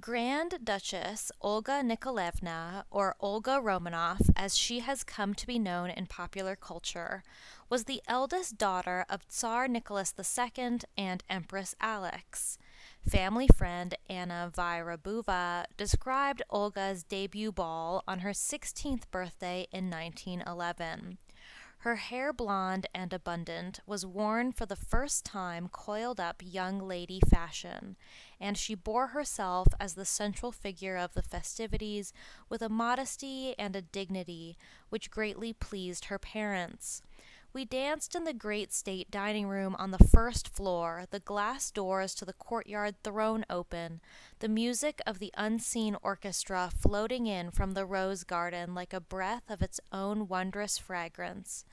Grand Duchess Olga Nikolaevna, or Olga Romanov, as she has come to be known in popular culture, was the eldest daughter of Tsar Nicholas II and Empress Alex. Family friend Anna Vyrabuva described Olga's debut ball on her 16th birthday in 1911. Her hair, blonde and abundant, was worn for the first time coiled up young lady fashion, and she bore herself as the central figure of the festivities with a modesty and a dignity which greatly pleased her parents. We danced in the great state dining room on the first floor, the glass doors to the courtyard thrown open, the music of the unseen orchestra floating in from the rose garden like a breath of its own wondrous fragrance.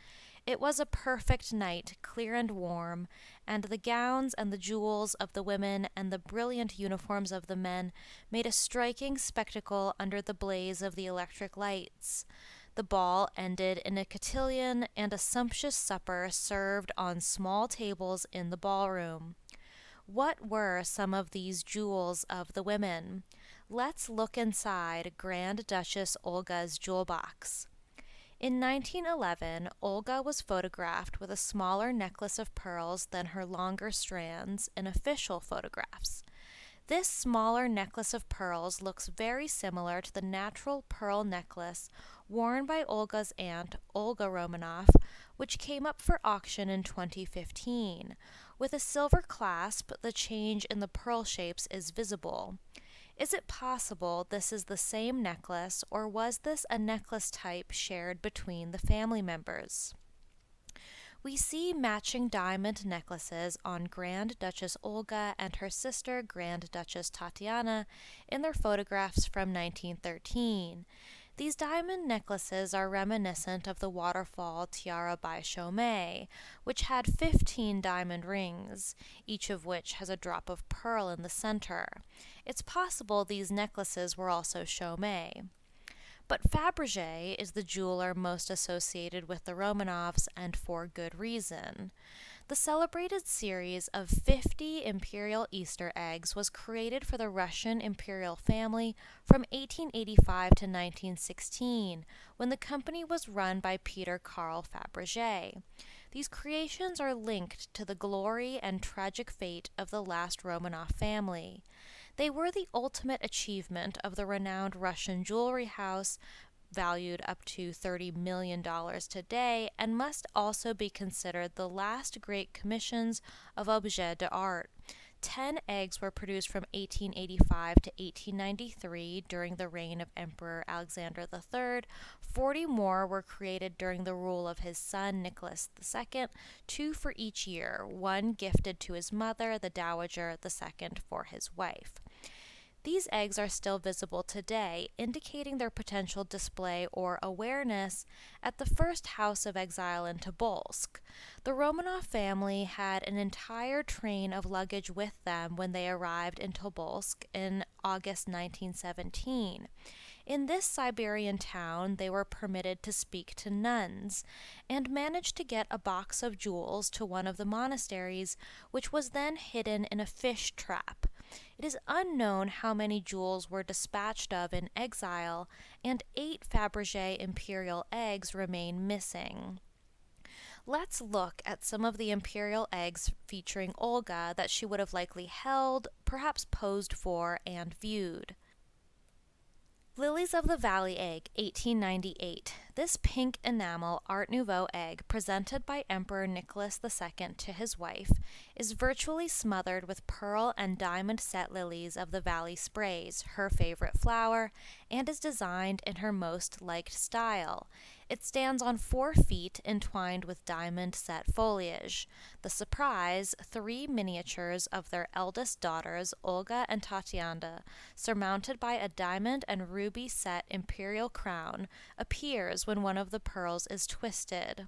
It was a perfect night, clear and warm, and the gowns and the jewels of the women and the brilliant uniforms of the men made a striking spectacle under the blaze of the electric lights. The ball ended in a cotillion and a sumptuous supper served on small tables in the ballroom. What were some of these jewels of the women? Let's look inside Grand Duchess Olga's jewel box. In 1911, Olga was photographed with a smaller necklace of pearls than her longer strands in official photographs. This smaller necklace of pearls looks very similar to the natural pearl necklace worn by Olga's aunt, Olga Romanov, which came up for auction in 2015. With a silver clasp, the change in the pearl shapes is visible. Is it possible this is the same necklace, or was this a necklace type shared between the family members? We see matching diamond necklaces on Grand Duchess Olga and her sister Grand Duchess Tatiana in their photographs from 1913. These diamond necklaces are reminiscent of the waterfall tiara by Chaumet, which had 15 diamond rings, each of which has a drop of pearl in the center. It's possible these necklaces were also Chaumet. But Fabergé is the jeweler most associated with the Romanovs, and for good reason. The celebrated series of 50 Imperial Easter eggs was created for the Russian imperial family from 1885 to 1916, when the company was run by Peter Carl Fabergé. These creations are linked to the glory and tragic fate of the last Romanov family. They were the ultimate achievement of the renowned Russian jewelry house, valued up to $30 million today, and must also be considered the last great commissions of objets d'art. 10 eggs were produced from 1885 to 1893 during the reign of Emperor Alexander III. 40 more were created during the rule of his son Nicholas II, 2 for each year, one gifted to his mother, the dowager, the second for his wife. These eggs are still visible today, indicating their potential display or awareness at the first house of exile in Tobolsk. The Romanov family had an entire train of luggage with them when they arrived in Tobolsk in August 1917. In this Siberian town, they were permitted to speak to nuns and managed to get a box of jewels to one of the monasteries, which was then hidden in a fish trap. It is unknown how many jewels were dispatched of in exile, and 8 Fabergé imperial eggs remain missing. Let's look at some of the imperial eggs featuring Olga that she would have likely held, perhaps posed for, and viewed. Lilies of the Valley egg, 1898. This pink enamel Art Nouveau egg, presented by Emperor Nicholas II to his wife, is virtually smothered with pearl and diamond set lilies of the valley sprays, her favorite flower, and is designed in her most liked style. It stands on 4 feet entwined with diamond set foliage. The surprise, 3 miniatures of their eldest daughters, Olga and Tatiana, surmounted by a diamond and ruby set imperial crown, appears when one of the pearls is twisted.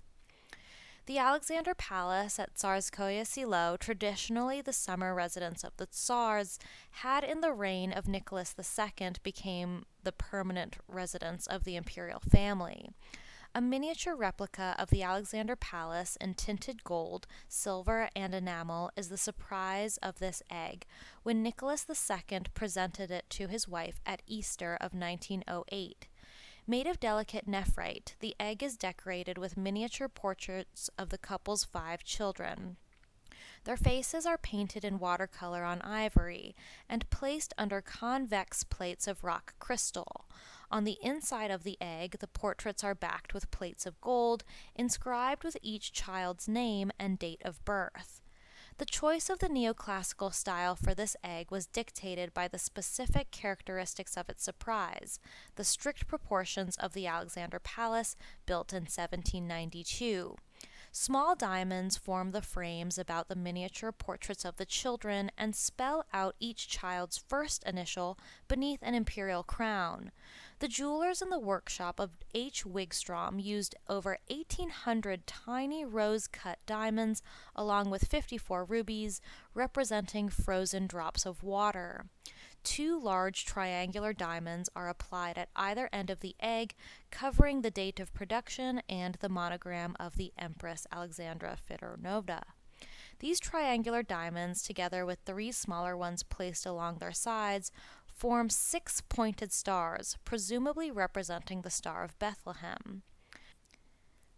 The Alexander Palace at Tsarskoye Selo, traditionally the summer residence of the Tsars, had in the reign of Nicholas II become the permanent residence of the imperial family. A miniature replica of the Alexander Palace in tinted gold, silver, and enamel is the surprise of this egg when Nicholas II presented it to his wife at Easter of 1908. Made of delicate nephrite, the egg is decorated with miniature portraits of the couple's 5 children. Their faces are painted in watercolor on ivory and placed under convex plates of rock crystal. On the inside of the egg, the portraits are backed with plates of gold, inscribed with each child's name and date of birth. The choice of the neoclassical style for this egg was dictated by the specific characteristics of its surprise, the strict proportions of the Alexander Palace, built in 1792. Small diamonds form the frames about the miniature portraits of the children and spell out each child's first initial beneath an imperial crown. The jewelers in the workshop of H. Wigstrom used over 1,800 tiny rose-cut diamonds along with 54 rubies, representing frozen drops of water. 2 large triangular diamonds are applied at either end of the egg, covering the date of production and the monogram of the Empress Alexandra Fedorovna. These triangular diamonds, together with 3 smaller ones placed along their sides, form 6 pointed stars, presumably representing the Star of Bethlehem.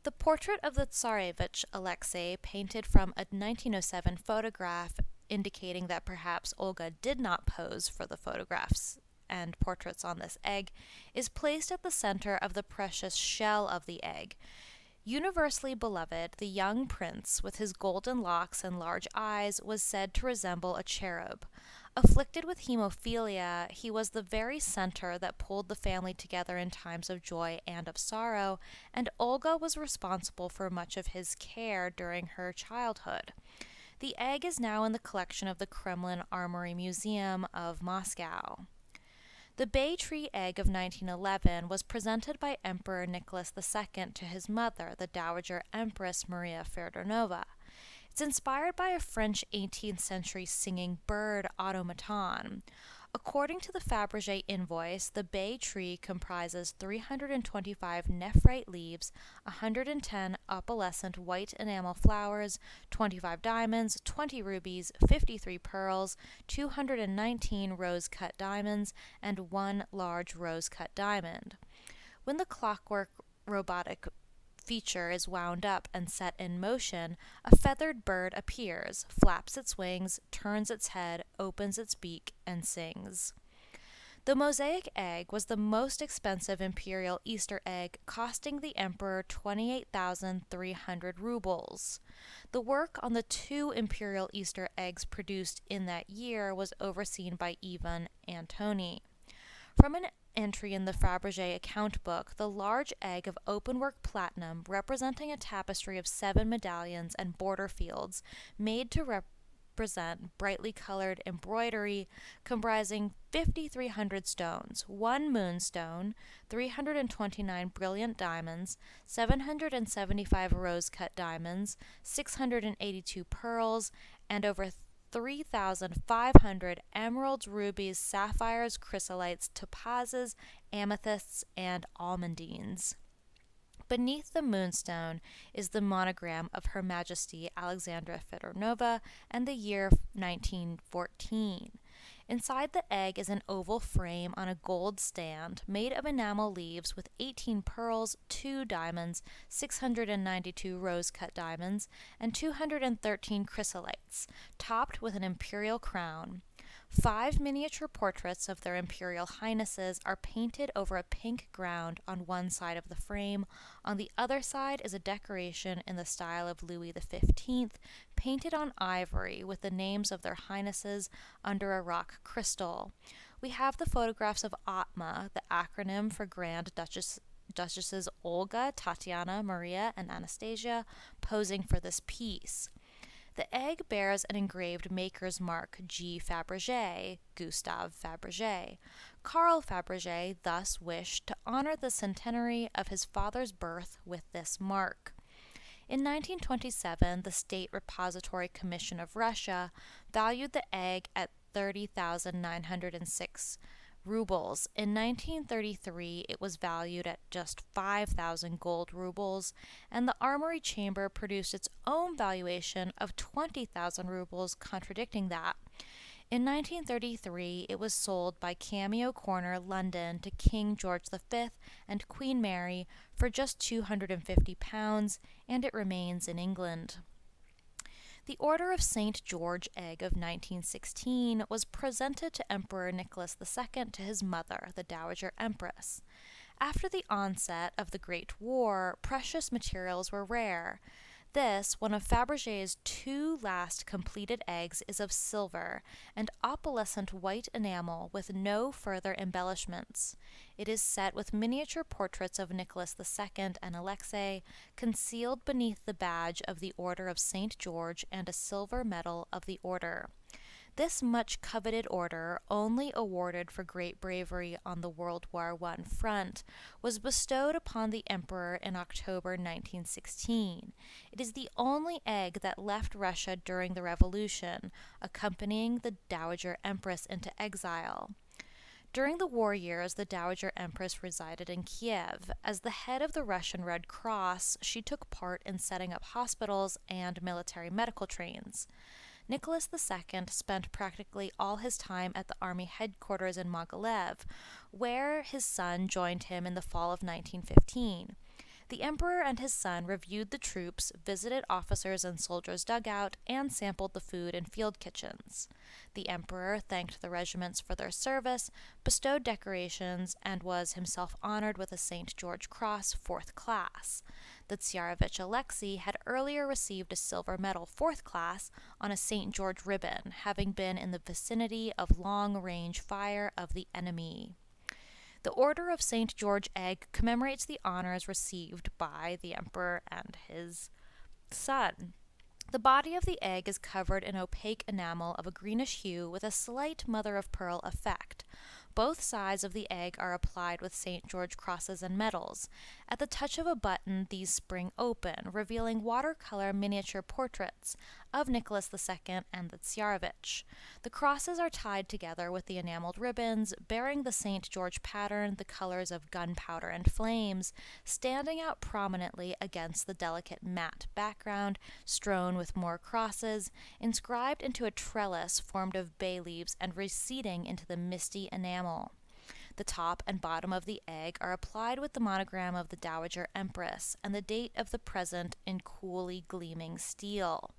The portrait of the Tsarevich Alexei, painted from a 1907 photograph, indicating that perhaps Olga did not pose for the photographs and portraits on this egg, is placed at the center of the precious shell of the egg. Universally beloved, the young prince, with his golden locks and large eyes, was said to resemble a cherub. Afflicted with hemophilia, he was the very center that pulled the family together in times of joy and of sorrow, and Olga was responsible for much of his care during her childhood. The egg is now in the collection of the Kremlin Armory Museum of Moscow. The bay tree egg of 1911 was presented by Emperor Nicholas II to his mother, the Dowager Empress Maria Fedorovna. It's inspired by a French 18th century singing bird automaton. According to the Fabergé invoice, the bay tree comprises 325 nephrite leaves, 110 opalescent white enamel flowers, 25 diamonds, 20 rubies, 53 pearls, 219 rose-cut diamonds, and 1 large rose-cut diamond. When the clockwork robotic feature is wound up and set in motion, a feathered bird appears, flaps its wings, turns its head, opens its beak, and sings. The mosaic egg was the most expensive imperial Easter egg, costing the emperor 28,300 rubles. The work on the 2 imperial Easter eggs produced in that year was overseen by Ivan Antoni. From an entry in the Fabergé account book, the large egg of openwork platinum, representing a tapestry of 7 medallions and border fields, made to represent brightly colored embroidery, comprising 5,300 stones, 1 moonstone, 329 brilliant diamonds, 775 rose-cut diamonds, 682 pearls, and over 3,500 emeralds, rubies, sapphires, chrysolites, topazes, amethysts, and almandines. Beneath the moonstone is the monogram of Her Majesty Alexandra Fedorovna and the year 1914. Inside the egg is an oval frame on a gold stand made of enamel leaves with 18 pearls, 2 diamonds, 692 rose-cut diamonds, and 213 chrysolites, topped with an imperial crown. 5 miniature portraits of their imperial highnesses are painted over a pink ground on one side of the frame. On the other side is a decoration in the style of Louis XV, painted on ivory with the names of their highnesses under a rock crystal. We have the photographs of Atma, the acronym for Grand Duchesses Olga, Tatiana, Maria, and Anastasia, posing for this piece. The egg bears an engraved maker's mark G. Fabergé, Gustave Fabergé. Carl Fabergé thus wished to honor the centenary of his father's birth with this mark. In 1927, the State Repository Commission of Russia valued the egg at 30,906 rubles. In 1933, it was valued at just 5,000 gold rubles, and the Armory Chamber produced its own valuation of 20,000 rubles, contradicting that. In 1933, it was sold by Cameo Corner, London, to King George V and Queen Mary for just £250, and it remains in England. The Order of St. George Egg of 1916 was presented to Emperor Nicholas II to his mother, the Dowager Empress. After the onset of the Great War, precious materials were rare. This, one of Fabergé's two last completed eggs, is of silver and opalescent white enamel with no further embellishments. It is set with miniature portraits of Nicholas II and Alexei, concealed beneath the badge of the Order of St. George and a silver medal of the Order. This much coveted order, only awarded for great bravery on the World War I front, was bestowed upon the Emperor in October 1916. It is the only egg that left Russia during the Revolution, accompanying the Dowager Empress into exile. During the war years, the Dowager Empress resided in Kiev. As the head of the Russian Red Cross, she took part in setting up hospitals and military medical trains. Nicholas II spent practically all his time at the army headquarters in Mogilev, where his son joined him in the fall of 1915. The emperor and his son reviewed the troops, visited officers and soldiers' dugout, and sampled the food in field kitchens. The emperor thanked the regiments for their service, bestowed decorations, and was himself honored with a St. George Cross, 4th class. The Tsarevich Alexei had earlier received a silver medal, 4th class, on a St. George ribbon, having been in the vicinity of long-range fire of the enemy. The Order of St. George Egg commemorates the honors received by the emperor and his son. The body of the egg is covered in opaque enamel of a greenish hue with a slight mother-of-pearl effect. Both sides of the egg are applied with St. George crosses and medals. At the touch of a button, these spring open, revealing watercolor miniature portraits of Nicholas II and the Tsarevich. The crosses are tied together with the enameled ribbons, bearing the St. George pattern, the colors of gunpowder and flames, standing out prominently against the delicate matte background, strewn with more crosses, inscribed into a trellis formed of bay leaves and receding into the misty enamel. The top and bottom of the egg are applied with the monogram of the Dowager Empress and the date of the present in coolly gleaming steel.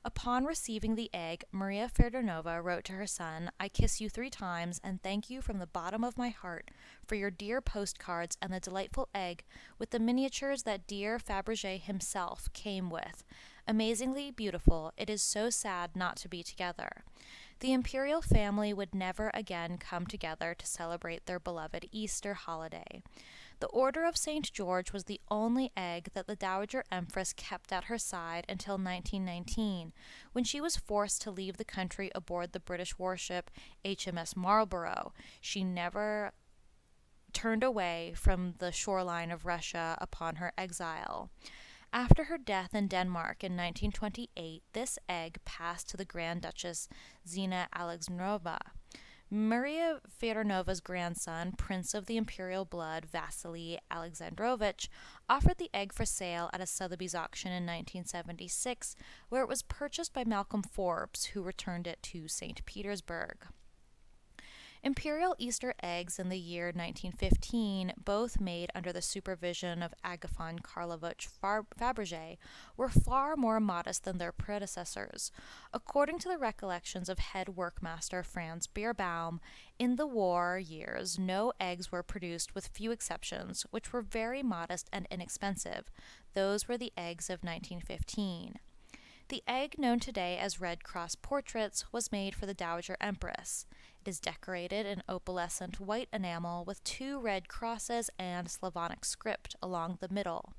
Upon receiving the egg, Maria Fedorova wrote to her son, "I kiss you 3 times and thank you from the bottom of my heart for your dear postcards and the delightful egg with the miniatures that dear Fabergé himself came with. Amazingly beautiful, it is so sad not to be together." The imperial family would never again come together to celebrate their beloved Easter holiday. The Order of St. George was the only egg that the Dowager Empress kept at her side until 1919, when she was forced to leave the country aboard the British warship HMS Marlborough. She never turned away from the shoreline of Russia upon her exile. After her death in Denmark in 1928, this egg passed to the Grand Duchess Zina Alexandrovna. Maria Feodonova's grandson, Prince of the Imperial Blood, Vasily Alexandrovich, offered the egg for sale at a Sotheby's auction in 1976, where it was purchased by Malcolm Forbes, who returned it to St. Petersburg. Imperial Easter eggs in the year 1915, both made under the supervision of Agafon Karlovich Fabergé, were far more modest than their predecessors. According to the recollections of head workmaster Franz Bierbaum, in the war years no eggs were produced with few exceptions, which were very modest and inexpensive. Those were the eggs of 1915. The egg known today as Red Cross portraits was made for the Dowager Empress. It is decorated in opalescent white enamel with 2 red crosses and Slavonic script along the middle.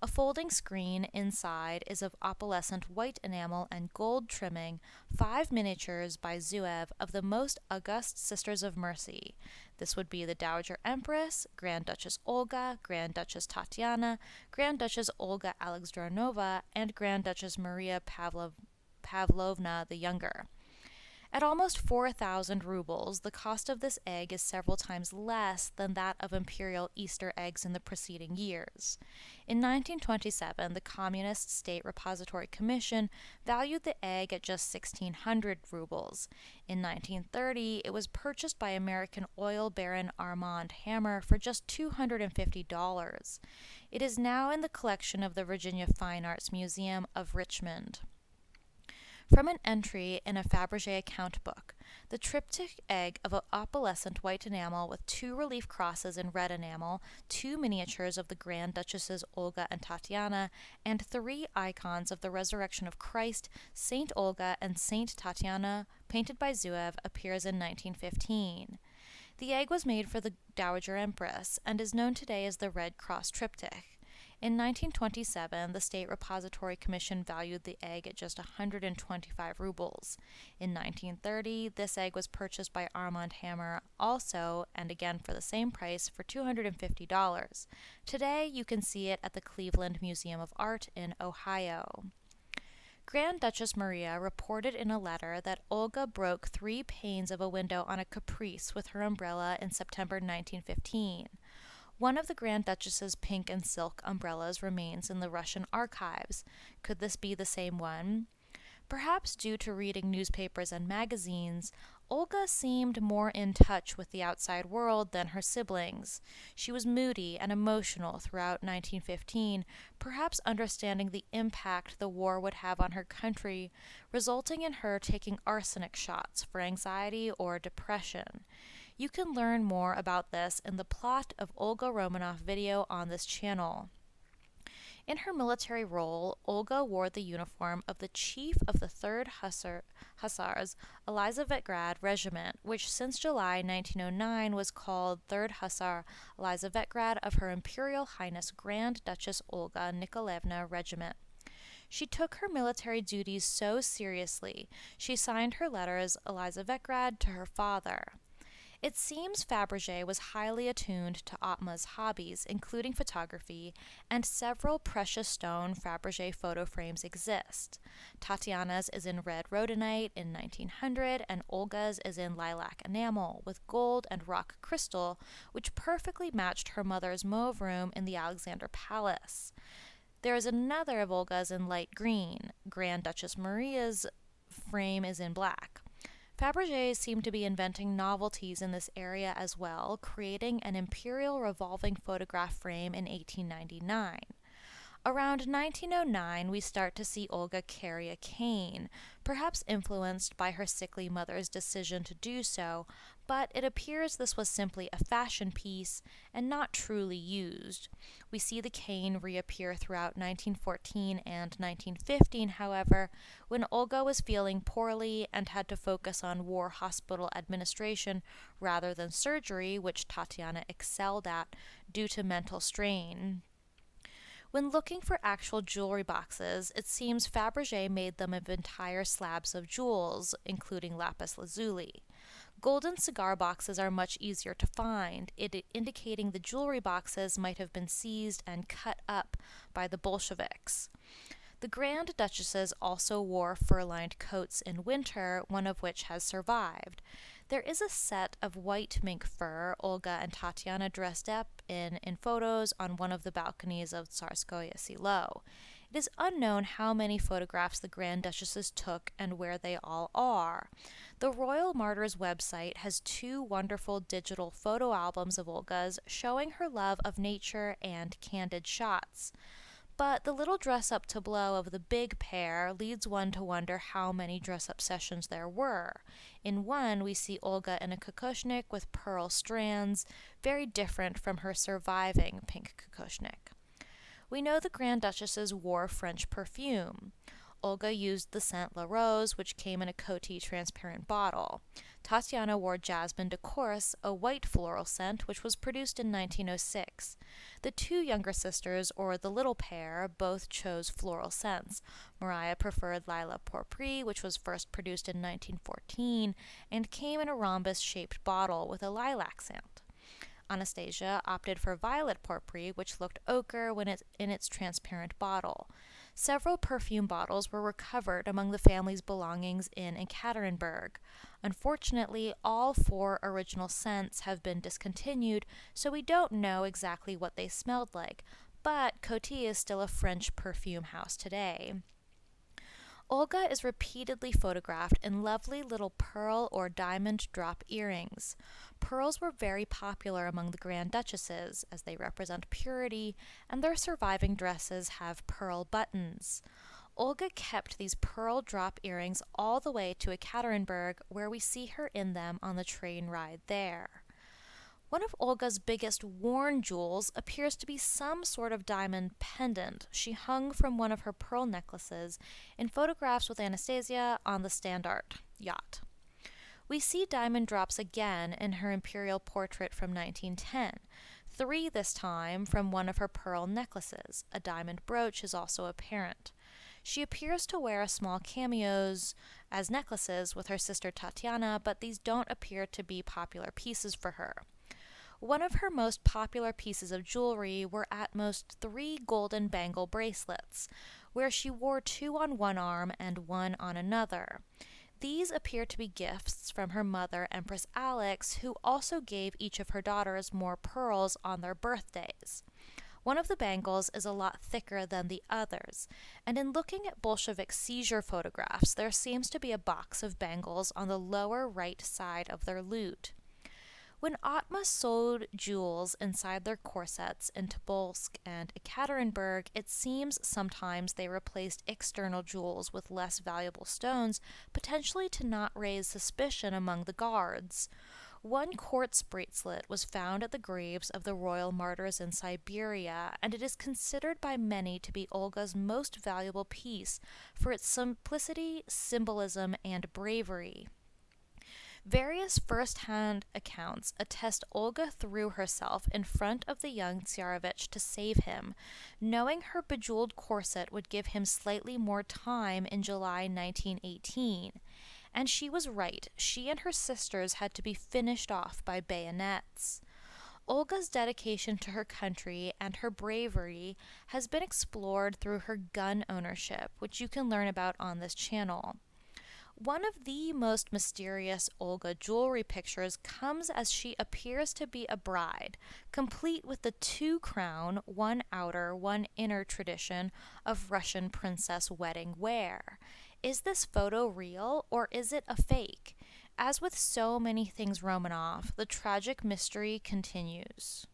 A folding screen inside is of opalescent white enamel and gold trimming, 5 miniatures by Zuev of the most august Sisters of Mercy. This would be the Dowager Empress, Grand Duchess Olga, Grand Duchess Tatiana, Grand Duchess Olga Alexandrovna, and Grand Duchess Maria Pavlovna the Younger. At almost 4,000 rubles, the cost of this egg is several times less than that of Imperial Easter eggs in the preceding years. In 1927, the Communist State Repository Commission valued the egg at just 1,600 rubles. In 1930, it was purchased by American oil baron Armand Hammer for just $250. It is now in the collection of the Virginia Fine Arts Museum of Richmond. From an entry in a Fabergé account book, the triptych egg of opalescent white enamel with 2 relief crosses in red enamel, 2 miniatures of the Grand Duchesses Olga and Tatiana, and 3 icons of the Resurrection of Christ, Saint Olga, and Saint Tatiana, painted by Zuev, appears in 1915. The egg was made for the Dowager Empress and is known today as the Red Cross triptych. In 1927, the State Repository Commission valued the egg at just 125 rubles. In 1930, this egg was purchased by Armand Hammer also, and again for the same price, for $250. Today, you can see it at the Cleveland Museum of Art in Ohio. Grand Duchess Maria reported in a letter that Olga broke 3 panes of a window on a caprice with her umbrella in September 1915. One of the Grand Duchess's pink and silk umbrellas remains in the Russian archives. Could this be the same one? Perhaps due to reading newspapers and magazines, Olga seemed more in touch with the outside world than her siblings. She was moody and emotional throughout 1915, perhaps understanding the impact the war would have on her country, resulting in her taking arsenic shots for anxiety or depression. You can learn more about this in the Plot of Olga Romanov video on this channel. In her military role, Olga wore the uniform of the chief of the 3rd Hussars Elizavetgrad Regiment, which since July 1909 was called 3rd Hussar Elizavetgrad of Her Imperial Highness Grand Duchess Olga Nikolaevna Regiment. She took her military duties so seriously, she signed her letters Elizavetgrad to her father. It seems Fabergé was highly attuned to Atma's hobbies, including photography, and several precious stone Fabergé photo frames exist. Tatiana's is in red rhodonite in 1900, and Olga's is in lilac enamel with gold and rock crystal, which perfectly matched her mother's mauve room in the Alexander Palace. There is another of Olga's in light green. Grand Duchess Maria's frame is in black. Fabergé seemed to be inventing novelties in this area as well, creating an imperial revolving photograph frame in 1899. Around 1909, we start to see Olga carry a cane, perhaps influenced by her sickly mother's decision to do so, but it appears this was simply a fashion piece and not truly used. We see the cane reappear throughout 1914 and 1915, however, when Olga was feeling poorly and had to focus on war hospital administration rather than surgery, which Tatiana excelled at due to mental strain. When looking for actual jewelry boxes, it seems Fabergé made them of entire slabs of jewels, including lapis lazuli. Golden cigar boxes are much easier to find, indicating the jewelry boxes might have been seized and cut up by the Bolsheviks. The Grand Duchesses also wore fur-lined coats in winter, one of which has survived. There is a set of white mink fur Olga and Tatiana dressed up in photos on one of the balconies of Tsarskoye Selo. It is unknown how many photographs the Grand Duchesses took and where they all are. The Royal Martyrs website has 2 wonderful digital photo albums of Olga's showing her love of nature and candid shots. But the little dress-up tableau of the big pair leads one to wonder how many dress-up sessions there were. In one, we see Olga in a kokoshnik with pearl strands, very different from her surviving pink kokoshnik. We know the Grand Duchesses wore French perfume. Olga used the scent La Rose, which came in a Coty transparent bottle. Tatiana wore Jasmine de Corse, a white floral scent, which was produced in 1906. The 2 younger sisters, or the little pair, both chose floral scents. Maria preferred Lila Pourpre, which was first produced in 1914, and came in a rhombus-shaped bottle with a lilac scent. Anastasia opted for Violet Pourpre, which looked ochre when in its transparent bottle. Several perfume bottles were recovered among the family's belongings in Ekaterinburg. Unfortunately, all 4 original scents have been discontinued, so we don't know exactly what they smelled like, but Coty is still a French perfume house today. Olga is repeatedly photographed in lovely little pearl or diamond drop earrings. Pearls were very popular among the Grand Duchesses, as they represent purity, and their surviving dresses have pearl buttons. Olga kept these pearl drop earrings all the way to Ekaterinburg, where we see her in them on the train ride there. One of Olga's biggest worn jewels appears to be some sort of diamond pendant she hung from one of her pearl necklaces in photographs with Anastasia on the Standard yacht. We see diamond drops again in her imperial portrait from 1910, 3 this time from one of her pearl necklaces. A diamond brooch is also apparent. She appears to wear small cameos as necklaces with her sister Tatiana, but these don't appear to be popular pieces for her. One of her most popular pieces of jewelry were at most 3 golden bangle bracelets, where she wore 2 on one arm and 1 on another. These appear to be gifts from her mother, Empress Alex, who also gave each of her daughters more pearls on their birthdays. One of the bangles is a lot thicker than the others, and in looking at Bolshevik seizure photographs, there seems to be a box of bangles on the lower right side of their lute. When Atma sewed jewels inside their corsets in Tobolsk and Ekaterinburg, it seems sometimes they replaced external jewels with less valuable stones, potentially to not raise suspicion among the guards. One quartz bracelet was found at the graves of the royal martyrs in Siberia, and it is considered by many to be Olga's most valuable piece for its simplicity, symbolism, and bravery. Various first-hand accounts attest Olga threw herself in front of the young Tsarevich to save him, knowing her bejeweled corset would give him slightly more time in July 1918. And she was right. She and her sisters had to be finished off by bayonets. Olga's dedication to her country and her bravery has been explored through her gun ownership, which you can learn about on this channel. One of the most mysterious Olga jewelry pictures comes as she appears to be a bride, complete with the 2 crown, 1 outer, 1 inner tradition of Russian princess wedding wear. Is this photo real or is it a fake? As with so many things Romanov, the tragic mystery continues.